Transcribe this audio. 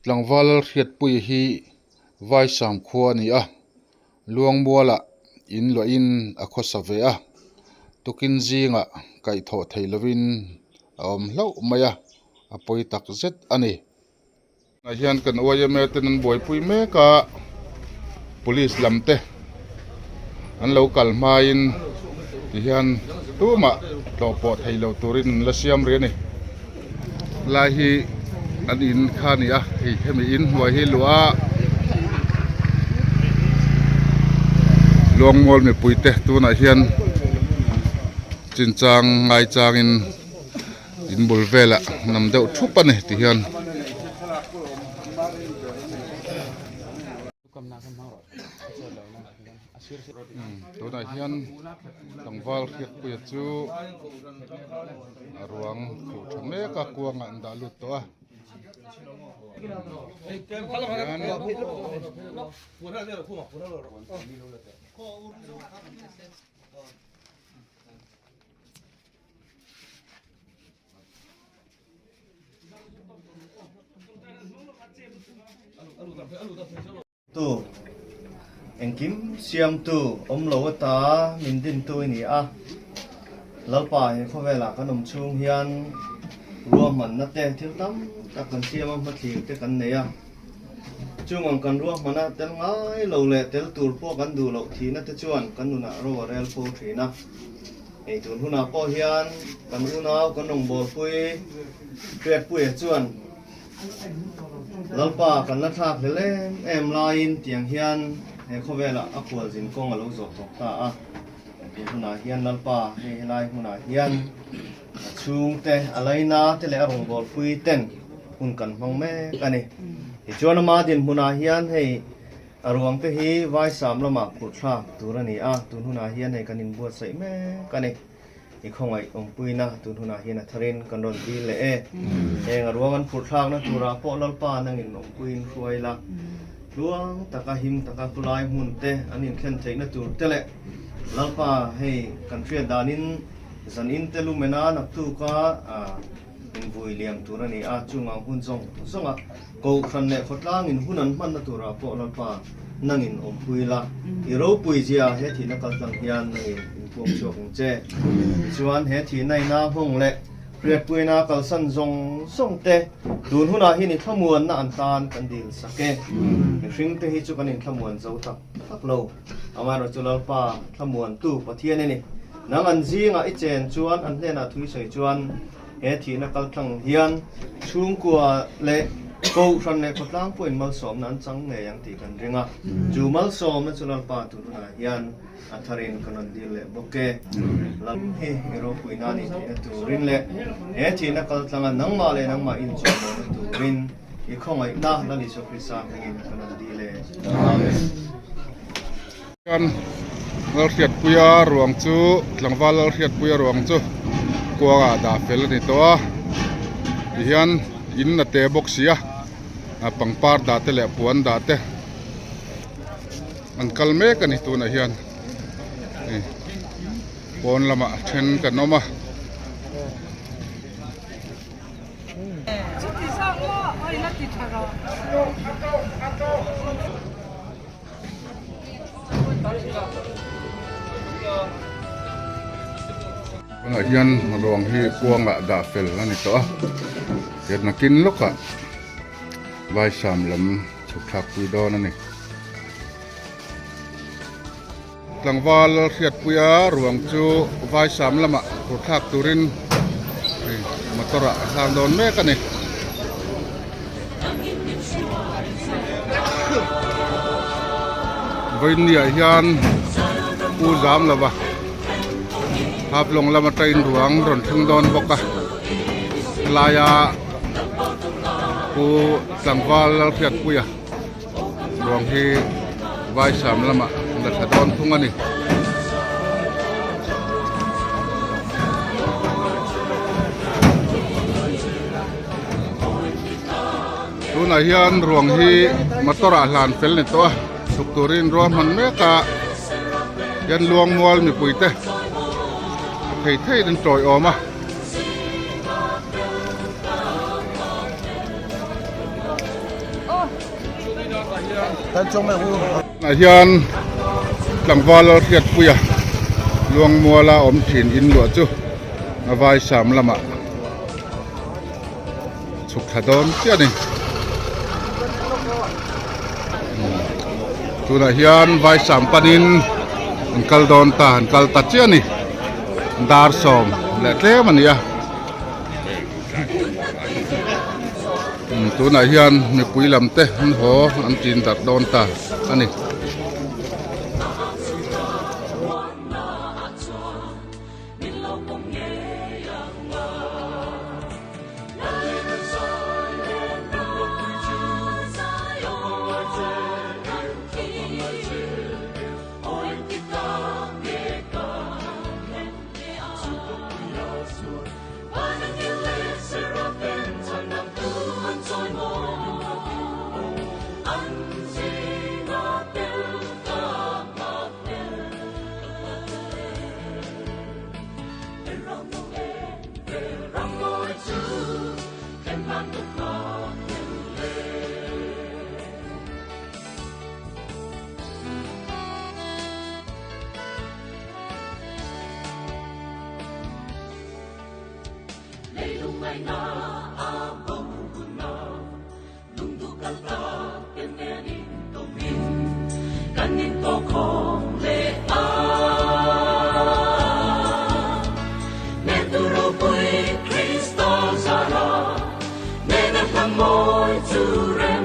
tlangwal riat pui hi vai sam khua ni a luang muala in lo in a khosave a tukin zinga kai tho theilovin hlo maya apoi tak zet ani na hian kan oyame ten boi pui me ka police lamte an local main hian tuma to po theilo turin la siam re ni la hi an in khani a hi hemi in wa hi lua luang mol me puite tu na hian chinchang ngai changin in bulvela nam deuh thupa ni ti hian tu na hian tangwal khiat pui chu arwang khu thame ka kuanga anda lut to a tu engkim siam tu omlo ta min din tu ni a lalpa he khowela kanom chung hian ruam man na te thil tam ta kan siam ma thling te kan neya chungong kan ruam mana tel ngai lo le tel tur po kan du lo thi na te chuan kan nu na ro rel po thina ei tun huna po hian kan unau kan nong bol pui pet pui chuan lalpa kan la thak le em lain tiang hian he khowela a khwal jin kong alo zok tok ta a ti huna hian lalpa he lai huna hian chung te alaina te le rong bol pui ten hun kan hmang me kani ti chuan ma din huna hian he arwang te hi vai sam lama phut thla turani a tun huna hian he kanin buat sai me kani i khongai pui na tun huna hian a tharin kan ron ti le e eng arwang an phut thlang na tura po lalpa nangin puin khoi la luang taka him taka kulai mun te anin khen thei na tur te le lalpa hei kan thria danin zanin te lumena nak tu ka in vui liam turani a chunga hun jong songa ko khan ne khotlang in hunan man na tura po lalpa nangin pui la i ro pui jia he thi na kal tang hian nei pom chok che chuan he thi nai na hong le riat pui na kal san zong song te dun huna hi ni thamuan na an tan kan dil sake ring te hi chu kan in thamuan zo tak tak lo amaro chulal pa thamuan tu pathian ni nang an jinga I chen chuan an hlena thui sei chuan he thi na kal thang hian chung kwa le ko ran ne khotlang poin mal som nan chang nge yang ti kan ringa ju mal som na chulal pa tu na hian atharin kanan dil le boke lam he ero puina ni tu rin le he thi na kal tlanga nang ma le nang ma in chom tu rin I khongai na la ni so krisa ngin kanan dil le amen kan riat puya ruang chu tlangwal riat puya ruang chu kuanga da fel ni to a hian in na te boxia a pangpar da te le puan da te an kalme kan tu na hian pon lama then kan noma hian ruang hi kuanga da fel ani to a hian nakin loka vai sam lam chuk thak pui don ani tlangwal riat puya ruang chu vai sam lama chuk thak turin motora sang don me kani voinia hian u jam lawa hap long lama train ruang ron thung don boka laya ku tlangwal riat puya ruang hi vai sam lama la thadon thung ani tuna hian ruang hi motora hlan fel ni to sukturin ruam han me ka yan luang mual mi puite thei den troi oma ท่านจงไม่รู้ อาจารย์หลังวาลเรียดปุยลวงมัวลาอมถิ่นอินหลวจุอาวายสามละมะสุขดอนเจ้านี่ตุนอาจารย์วายสามปนินอันกัลดอนตาอันกัลตัดเจ้านี่ดาร์สอมและเล่มันเนี่ยตุนอาจารย์มีปุยลำเตะอันหัวอันจีนตัดดอนตาอันนี้Môi tu rèn